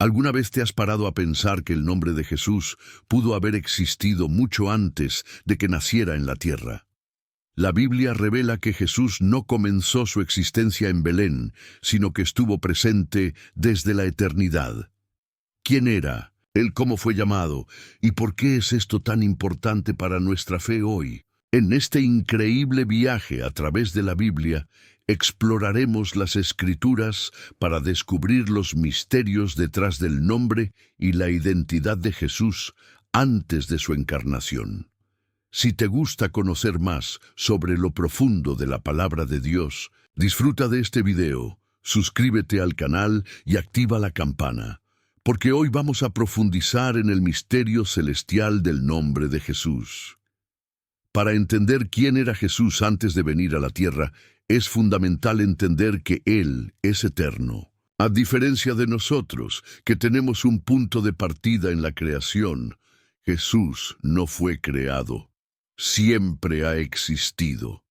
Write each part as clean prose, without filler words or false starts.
¿Alguna vez te has parado a pensar que el nombre de Jesús pudo haber existido mucho antes de que naciera en la tierra? La Biblia revela que Jesús no comenzó su existencia en Belén, sino que estuvo presente desde la eternidad. ¿Quién era? ¿Él cómo fue llamado? ¿Y por qué es esto tan importante para nuestra fe hoy? En este increíble viaje a través de la Biblia, exploraremos las Escrituras para descubrir los misterios detrás del nombre y la identidad de Jesús antes de su encarnación. Si te gusta conocer más sobre lo profundo de la palabra de Dios, disfruta de este video, suscríbete al canal y activa la campana, porque hoy vamos a profundizar en el misterio celestial del nombre de Jesús. Para entender quién era Jesús antes de venir a la tierra, es fundamental entender que Él es eterno. A diferencia de nosotros, que tenemos un punto de partida en la creación, Jesús no fue creado. Siempre ha existido.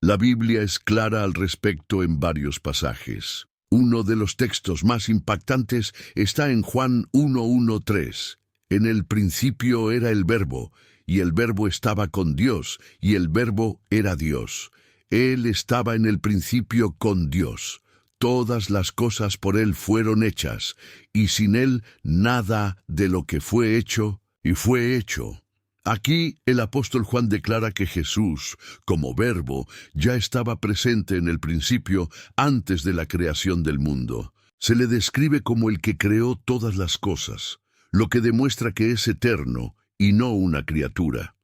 La Biblia es clara al respecto en varios pasajes. Uno de los textos más impactantes está en Juan 1:1-3. En el principio era el Verbo, y el Verbo estaba con Dios, y el Verbo era Dios. Él estaba en el principio con Dios. Todas las cosas por Él fueron hechas, y sin Él nada de lo que fue hecho, y fue hecho. Aquí el apóstol Juan declara que Jesús, como Verbo, ya estaba presente en el principio antes de la creación del mundo. Se le describe como el que creó todas las cosas, lo que demuestra que es eterno y no una criatura.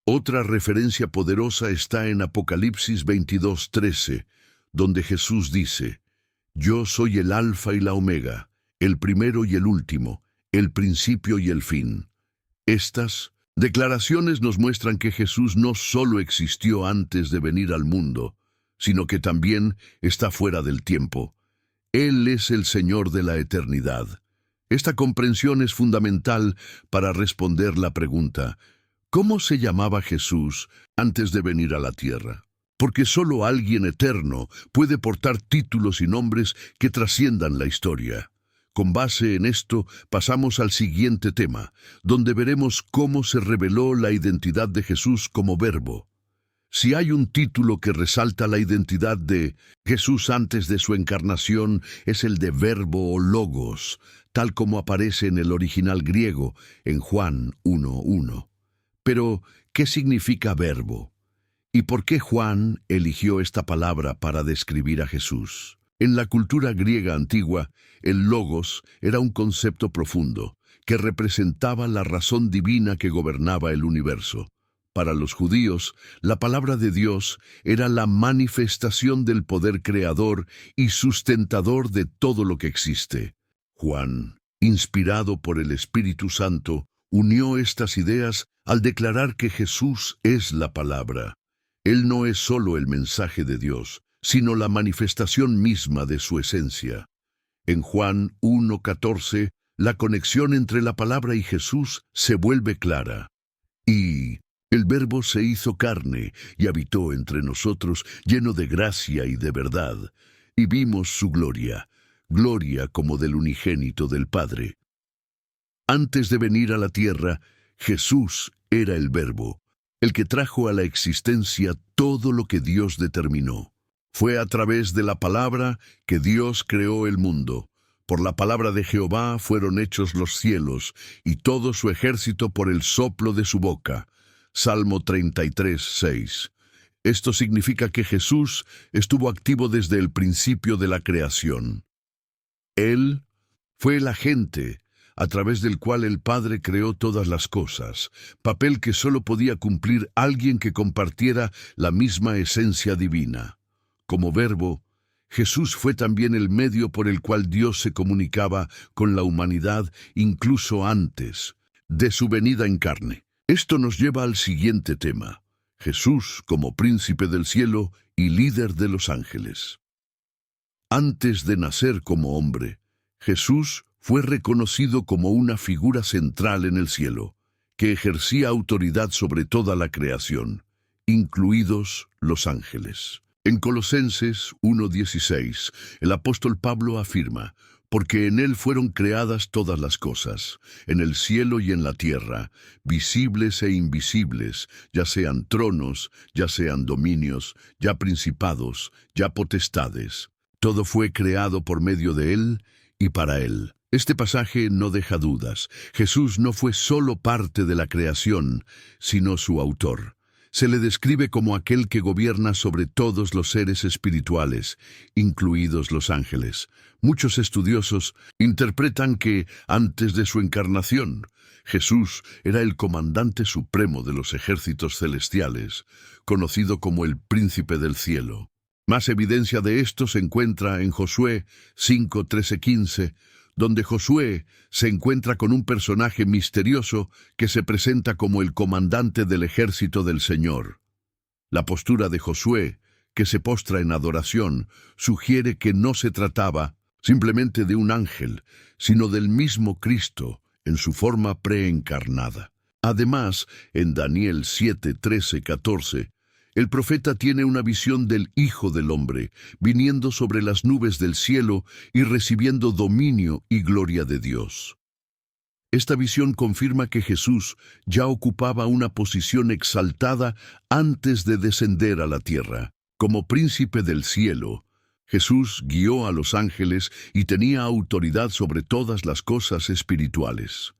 Otra referencia poderosa está en Apocalipsis 22:13, donde Jesús dice: «Yo soy el Alfa y la Omega, el primero y el último, el principio y el fin». Estas declaraciones nos muestran que Jesús no solo existió antes de venir al mundo, sino que también está fuera del tiempo. Él es el Señor de la eternidad. Esta comprensión es fundamental para responder la pregunta: ¿cómo se llamaba Jesús antes de venir a la tierra? Porque solo alguien eterno puede portar títulos y nombres que trasciendan la historia. Con base en esto, pasamos al siguiente tema, donde veremos cómo se reveló la identidad de Jesús como Verbo. Si hay un título que resalta la identidad de Jesús antes de su encarnación, es el de Verbo o Logos, tal como aparece en el original griego, en Juan 1:1. Pero, ¿qué significa verbo? ¿Y por qué Juan eligió esta palabra para describir a Jesús? En la cultura griega antigua, el logos era un concepto profundo, que representaba la razón divina que gobernaba el universo. Para los judíos, la palabra de Dios era la manifestación del poder creador y sustentador de todo lo que existe. Juan, inspirado por el Espíritu Santo, unió estas ideas al declarar que Jesús es la palabra. Él no es solo el mensaje de Dios, sino la manifestación misma de su esencia. En Juan 1:14, la conexión entre la palabra y Jesús se vuelve clara. Y el Verbo se hizo carne y habitó entre nosotros, lleno de gracia y de verdad, y vimos su gloria, gloria como del unigénito del Padre. Antes de venir a la tierra, Jesús era el Verbo, el que trajo a la existencia todo lo que Dios determinó. Fue a través de la palabra que Dios creó el mundo. Por la palabra de Jehová fueron hechos los cielos, y todo su ejército por el soplo de su boca. Salmo 33:6. Esto significa que Jesús estuvo activo desde el principio de la creación. Él fue el agente a través del cual el Padre creó todas las cosas, papel que solo podía cumplir alguien que compartiera la misma esencia divina. Como Verbo, Jesús fue también el medio por el cual Dios se comunicaba con la humanidad incluso antes de su venida en carne. Esto nos lleva al siguiente tema: Jesús como príncipe del cielo y líder de los ángeles. Antes de nacer como hombre, Jesús fue reconocido como una figura central en el cielo, que ejercía autoridad sobre toda la creación, incluidos los ángeles. En Colosenses 1:16, el apóstol Pablo afirma: porque en él fueron creadas todas las cosas, en el cielo y en la tierra, visibles e invisibles, ya sean tronos, ya sean dominios, ya principados, ya potestades. Todo fue creado por medio de él y para él. Este pasaje no deja dudas. Jesús no fue solo parte de la creación, sino su autor. Se le describe como aquel que gobierna sobre todos los seres espirituales, incluidos los ángeles. Muchos estudiosos interpretan que, antes de su encarnación, Jesús era el comandante supremo de los ejércitos celestiales, conocido como el Príncipe del Cielo. Más evidencia de esto se encuentra en Josué 5:13-15, donde Josué se encuentra con un personaje misterioso que se presenta como el comandante del ejército del Señor. La postura de Josué, que se postra en adoración, sugiere que no se trataba simplemente de un ángel, sino del mismo Cristo en su forma preencarnada. Además, en Daniel 7:13-14, el profeta tiene una visión del Hijo del Hombre, viniendo sobre las nubes del cielo y recibiendo dominio y gloria de Dios. Esta visión confirma que Jesús ya ocupaba una posición exaltada antes de descender a la tierra. Como príncipe del cielo, Jesús guió a los ángeles y tenía autoridad sobre todas las cosas espirituales.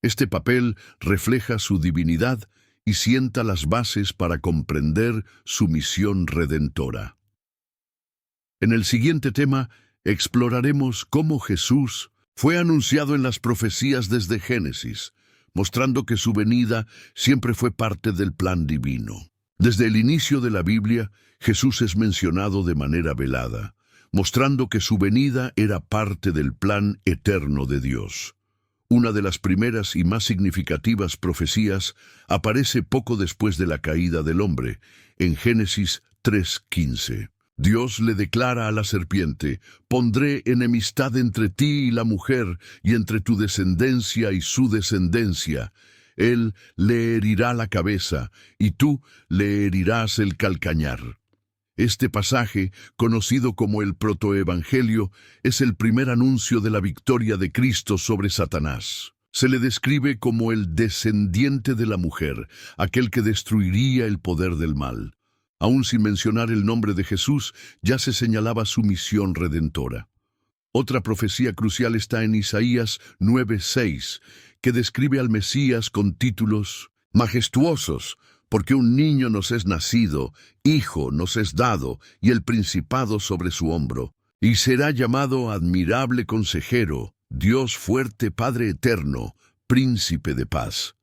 Este papel refleja su divinidad y sienta las bases para comprender su misión redentora. En el siguiente tema, exploraremos cómo Jesús fue anunciado en las profecías desde Génesis, mostrando que su venida siempre fue parte del plan divino. Desde el inicio de la Biblia, Jesús es mencionado de manera velada, mostrando que su venida era parte del plan eterno de Dios. Una de las primeras y más significativas profecías aparece poco después de la caída del hombre, en Génesis 3:15. Dios le declara a la serpiente: «Pondré enemistad entre ti y la mujer, y entre tu descendencia y su descendencia. Él le herirá la cabeza, y tú le herirás el calcañar». Este pasaje, conocido como el protoevangelio, es el primer anuncio de la victoria de Cristo sobre Satanás. Se le describe como el descendiente de la mujer, aquel que destruiría el poder del mal. Aún sin mencionar el nombre de Jesús, ya se señalaba su misión redentora. Otra profecía crucial está en Isaías 9:6, que describe al Mesías con títulos majestuosos, porque un niño nos es nacido, hijo nos es dado, y el principado sobre su hombro. Y será llamado Admirable Consejero, Dios Fuerte, Padre Eterno, Príncipe de Paz.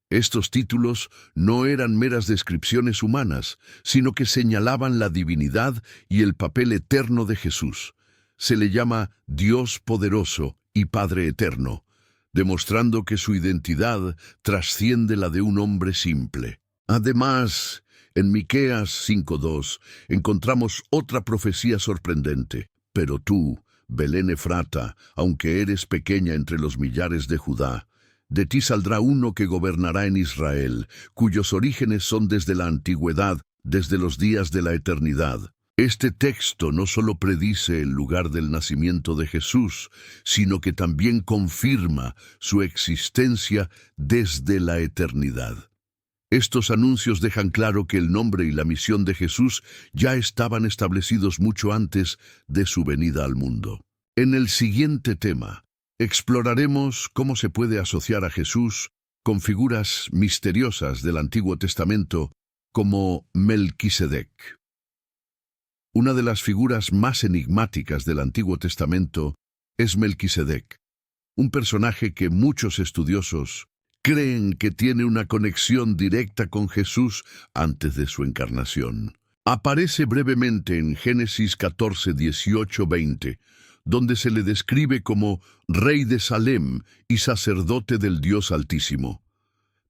Estos títulos no eran meras descripciones humanas, sino que señalaban la divinidad y el papel eterno de Jesús. Se le llama Dios Poderoso y Padre Eterno, demostrando que su identidad trasciende la de un hombre simple. Además, en Miqueas 5:2 encontramos otra profecía sorprendente. «Pero tú, Belén Efrata, aunque eres pequeña entre los millares de Judá, de ti saldrá uno que gobernará en Israel, cuyos orígenes son desde la antigüedad, desde los días de la eternidad». Este texto no solo predice el lugar del nacimiento de Jesús, sino que también confirma su existencia desde la eternidad. Estos anuncios dejan claro que el nombre y la misión de Jesús ya estaban establecidos mucho antes de su venida al mundo. En el siguiente tema, exploraremos cómo se puede asociar a Jesús con figuras misteriosas del Antiguo Testamento como Melquisedec. Una de las figuras más enigmáticas del Antiguo Testamento es Melquisedec, un personaje que muchos estudiosos creen que tiene una conexión directa con Jesús antes de su encarnación. Aparece brevemente en Génesis 14, 18, 20, donde se le describe como rey de Salem y sacerdote del Dios Altísimo.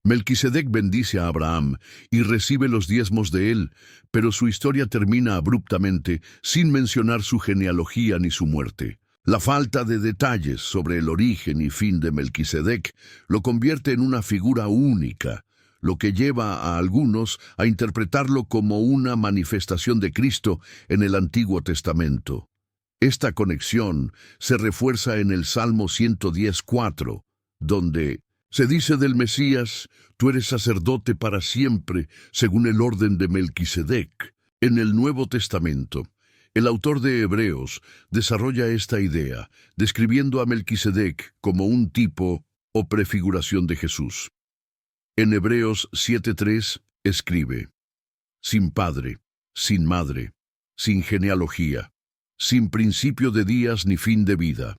Melquisedec bendice a Abraham y recibe los diezmos de él, pero su historia termina abruptamente sin mencionar su genealogía ni su muerte. La falta de detalles sobre el origen y fin de Melquisedec lo convierte en una figura única, lo que lleva a algunos a interpretarlo como una manifestación de Cristo en el Antiguo Testamento. Esta conexión se refuerza en el Salmo 110:4, donde se dice del Mesías: «Tú eres sacerdote para siempre, según el orden de Melquisedec». En el Nuevo Testamento, el autor de Hebreos desarrolla esta idea, describiendo a Melquisedec como un tipo o prefiguración de Jesús. En Hebreos 7:3 escribe: «Sin padre, sin madre, sin genealogía, sin principio de días ni fin de vida,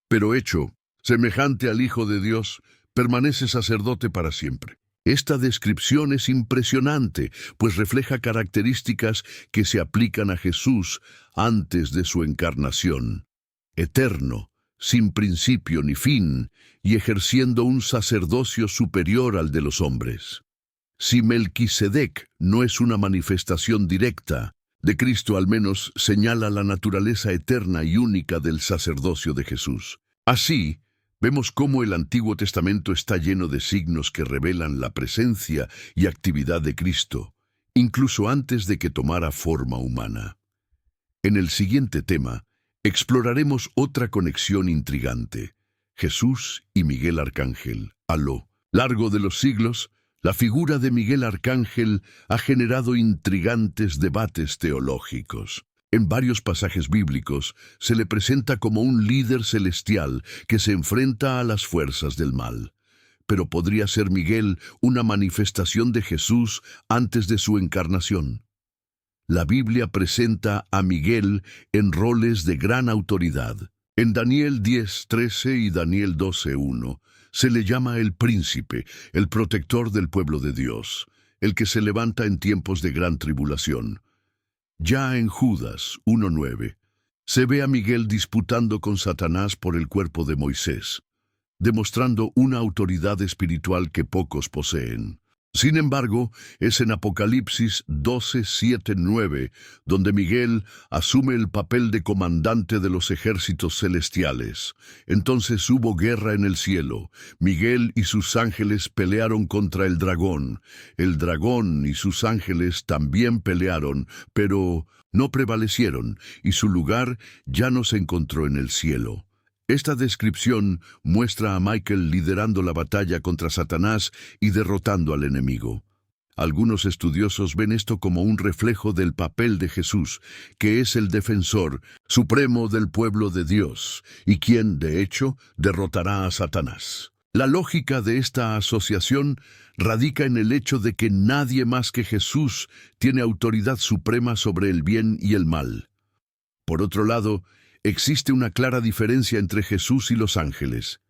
pero hecho semejante al Hijo de Dios, permanece sacerdote para siempre». Esta descripción es impresionante, pues refleja características que se aplican a Jesús antes de su encarnación. Eterno, sin principio ni fin, y ejerciendo un sacerdocio superior al de los hombres. Si Melquisedec no es una manifestación directa de Cristo, al menos señala la naturaleza eterna y única del sacerdocio de Jesús. Así, vemos cómo el Antiguo Testamento está lleno de signos que revelan la presencia y actividad de Cristo, incluso antes de que tomara forma humana. En el siguiente tema, exploraremos otra conexión intrigante: Jesús y Miguel Arcángel. A lo largo de los siglos, la figura de Miguel Arcángel ha generado intrigantes debates teológicos. En varios pasajes bíblicos se le presenta como un líder celestial que se enfrenta a las fuerzas del mal. Pero ¿podría ser Miguel una manifestación de Jesús antes de su encarnación? La Biblia presenta a Miguel en roles de gran autoridad. En Daniel 10:13 y Daniel 12:1 se le llama el príncipe, el protector del pueblo de Dios, el que se levanta en tiempos de gran tribulación. Ya en Judas 1:9 se ve a Miguel disputando con Satanás por el cuerpo de Moisés, demostrando una autoridad espiritual que pocos poseen. Sin embargo, es en Apocalipsis 12:7-9 donde Miguel asume el papel de comandante de los ejércitos celestiales. Entonces hubo guerra en el cielo. Miguel y sus ángeles pelearon contra el dragón. El dragón y sus ángeles también pelearon, pero no prevalecieron, y su lugar ya no se encontró en el cielo. Esta descripción muestra a Michael liderando la batalla contra Satanás y derrotando al enemigo. Algunos estudiosos ven esto como un reflejo del papel de Jesús, que es el defensor supremo del pueblo de Dios, y quien, de hecho, derrotará a Satanás. La lógica de esta asociación radica en el hecho de que nadie más que Jesús tiene autoridad suprema sobre el bien y el mal. Por otro lado, existe una clara diferencia entre Jesús y los ángeles.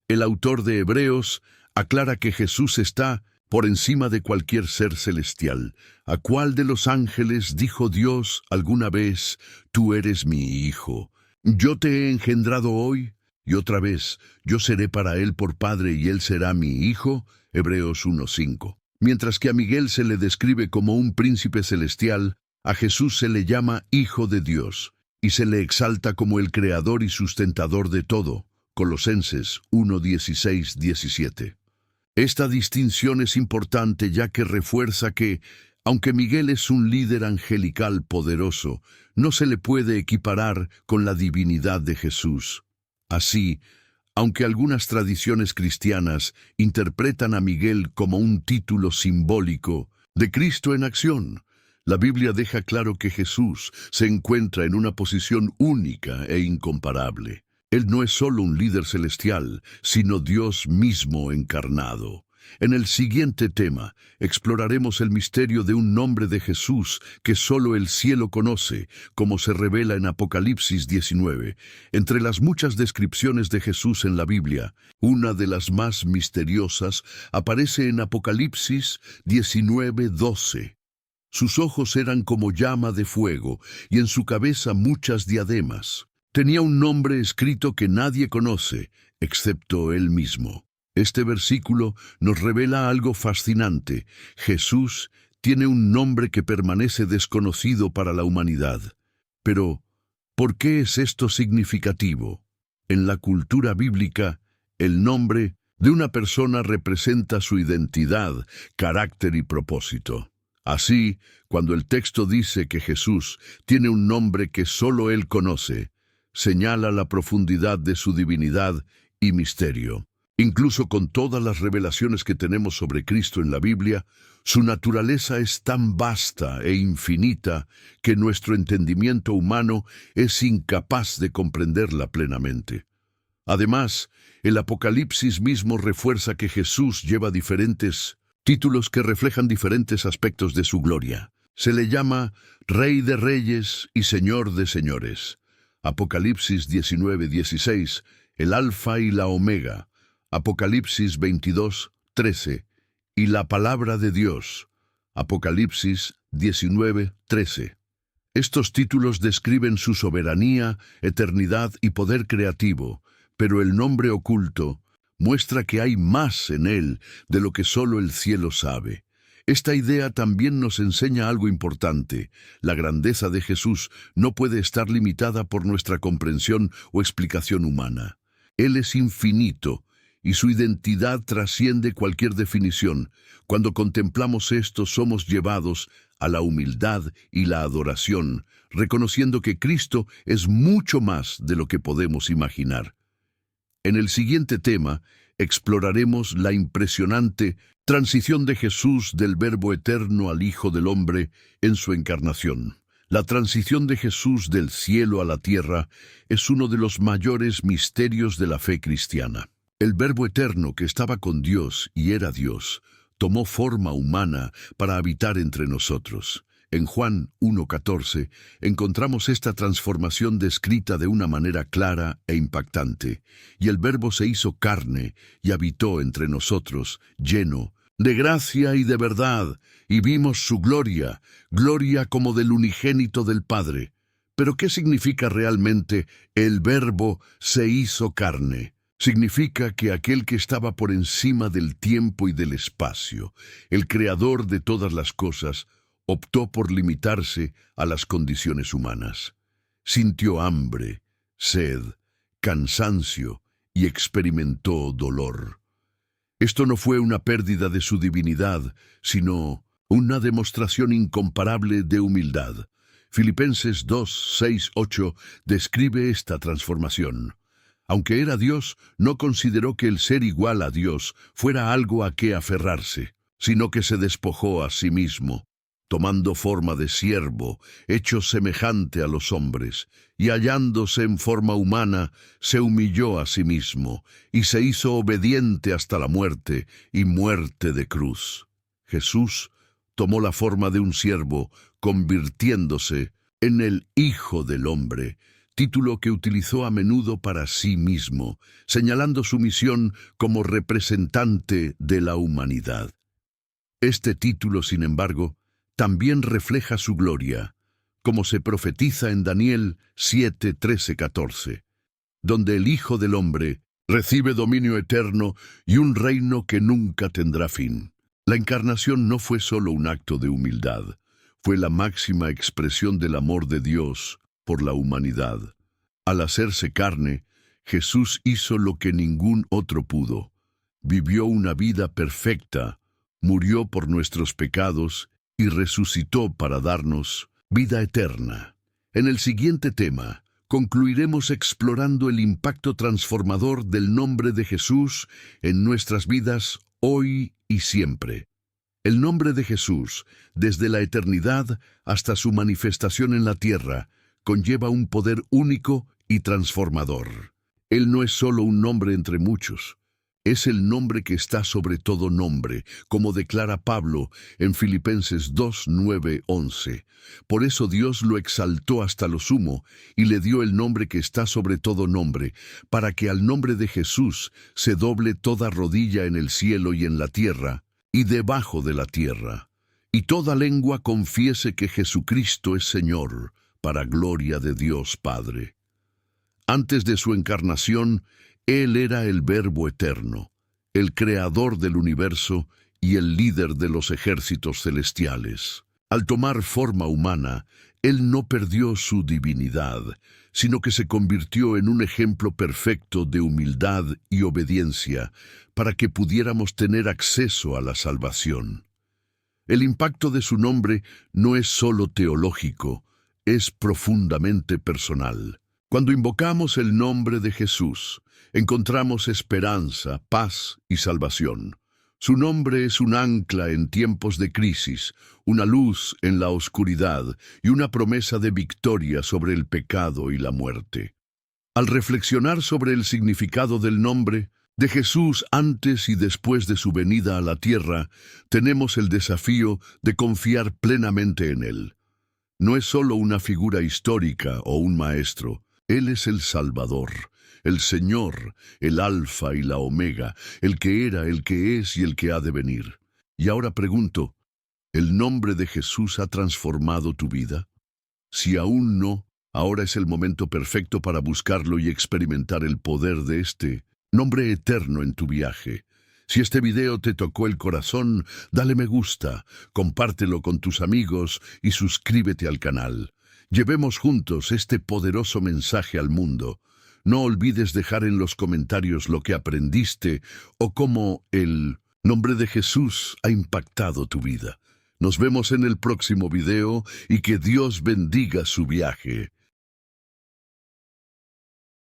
El autor de Hebreos aclara que Jesús está por encima de cualquier ser celestial. ¿A cuál de los ángeles dijo Dios alguna vez: «Tú eres mi hijo? Yo te he engendrado hoy»? Y otra vez: «Yo seré para él por padre y él será mi hijo»? Hebreos 1:5. Mientras que a Miguel se le describe como un príncipe celestial, a Jesús se le llama Hijo de Dios, y se le exalta como el creador y sustentador de todo. Colosenses 1:16-17. Esta distinción es importante ya que refuerza que, aunque Miguel es un líder angelical poderoso, no se le puede equiparar con la divinidad de Jesús. Así, aunque algunas tradiciones cristianas interpretan a Miguel como un título simbólico de Cristo en acción, la Biblia deja claro que Jesús se encuentra en una posición única e incomparable. Él no es solo un líder celestial, sino Dios mismo encarnado. En el siguiente tema, exploraremos el misterio de un nombre de Jesús que solo el cielo conoce, como se revela en Apocalipsis 19. Entre las muchas descripciones de Jesús en la Biblia, una de las más misteriosas aparece en Apocalipsis 19:12. Sus ojos eran como llama de fuego, y en su cabeza muchas diademas. Tenía un nombre escrito que nadie conoce, excepto él mismo. Este versículo nos revela algo fascinante. Jesús tiene un nombre que permanece desconocido para la humanidad. Pero, ¿por qué es esto significativo? En la cultura bíblica, el nombre de una persona representa su identidad, carácter y propósito. Así, cuando el texto dice que Jesús tiene un nombre que solo él conoce, señala la profundidad de su divinidad y misterio. Incluso con todas las revelaciones que tenemos sobre Cristo en la Biblia, su naturaleza es tan vasta e infinita que nuestro entendimiento humano es incapaz de comprenderla plenamente. Además, el Apocalipsis mismo refuerza que Jesús lleva diferentes títulos que reflejan diferentes aspectos de su gloria. Se le llama Rey de Reyes y Señor de Señores. Apocalipsis 19:16, el Alfa y la Omega. Apocalipsis 22:13, y la Palabra de Dios. Apocalipsis 19:13. Estos títulos describen su soberanía, eternidad y poder creativo, pero el nombre oculto muestra que hay más en él de lo que solo el cielo sabe. Esta idea también nos enseña algo importante. La grandeza de Jesús no puede estar limitada por nuestra comprensión o explicación humana. Él es infinito, y su identidad trasciende cualquier definición. Cuando contemplamos esto, somos llevados a la humildad y la adoración, reconociendo que Cristo es mucho más de lo que podemos imaginar. En el siguiente tema, exploraremos la impresionante transición de Jesús del Verbo eterno al Hijo del Hombre en su encarnación. La transición de Jesús del cielo a la tierra es uno de los mayores misterios de la fe cristiana. El Verbo eterno que estaba con Dios y era Dios, tomó forma humana para habitar entre nosotros. En Juan 1:14 encontramos esta transformación descrita de una manera clara e impactante. Y el Verbo se hizo carne y habitó entre nosotros, lleno de gracia y de verdad, y vimos su gloria, gloria como del unigénito del Padre. Pero ¿qué significa realmente el Verbo se hizo carne? Significa que aquel que estaba por encima del tiempo y del espacio, el creador de todas las cosas, optó por limitarse a las condiciones humanas. Sintió hambre, sed, cansancio y experimentó dolor. Esto no fue una pérdida de su divinidad, sino una demostración incomparable de humildad. Filipenses 2:6-8 describe esta transformación. Aunque era Dios, no consideró que el ser igual a Dios fuera algo a qué aferrarse, sino que se despojó a sí mismo, tomando forma de siervo, hecho semejante a los hombres, y hallándose en forma humana, se humilló a sí mismo, y se hizo obediente hasta la muerte, y muerte de cruz. Jesús tomó la forma de un siervo, convirtiéndose en el Hijo del Hombre, título que utilizó a menudo para sí mismo, señalando su misión como representante de la humanidad. Este título, sin embargo, también refleja su gloria, como se profetiza en Daniel 7:13-14, donde el Hijo del Hombre recibe dominio eterno y un reino que nunca tendrá fin. La encarnación no fue solo un acto de humildad, fue la máxima expresión del amor de Dios por la humanidad. Al hacerse carne, Jesús hizo lo que ningún otro pudo. Vivió una vida perfecta, murió por nuestros pecados y resucitó para darnos vida eterna. En el siguiente tema, concluiremos explorando el impacto transformador del nombre de Jesús en nuestras vidas hoy y siempre. El nombre de Jesús, desde la eternidad hasta su manifestación en la tierra, conlleva un poder único y transformador. Él no es solo un nombre entre muchos, es el nombre que está sobre todo nombre, como declara Pablo en Filipenses 2:9-11. Por eso Dios lo exaltó hasta lo sumo y le dio el nombre que está sobre todo nombre, para que al nombre de Jesús se doble toda rodilla en el cielo y en la tierra y debajo de la tierra, y toda lengua confiese que Jesucristo es Señor, para gloria de Dios Padre. Antes de su encarnación, Él era el Verbo eterno, el creador del universo y el líder de los ejércitos celestiales. Al tomar forma humana, Él no perdió su divinidad, sino que se convirtió en un ejemplo perfecto de humildad y obediencia para que pudiéramos tener acceso a la salvación. El impacto de su nombre no es solo teológico, es profundamente personal. Cuando invocamos el nombre de Jesús, encontramos esperanza, paz y salvación. Su nombre es un ancla en tiempos de crisis, una luz en la oscuridad y una promesa de victoria sobre el pecado y la muerte. Al reflexionar sobre el significado del nombre de Jesús antes y después de su venida a la tierra, tenemos el desafío de confiar plenamente en Él. No es solo una figura histórica o un maestro. Él es el Salvador, el Señor, el Alfa y la Omega, el que era, el que es y el que ha de venir. Y ahora pregunto, ¿el nombre de Jesús ha transformado tu vida? Si aún no, ahora es el momento perfecto para buscarlo y experimentar el poder de este nombre eterno en tu viaje. Si este video te tocó el corazón, dale me gusta, compártelo con tus amigos y suscríbete al canal. Llevemos juntos este poderoso mensaje al mundo. No olvides dejar en los comentarios lo que aprendiste o cómo el nombre de Jesús ha impactado tu vida. Nos vemos en el próximo video y que Dios bendiga su viaje.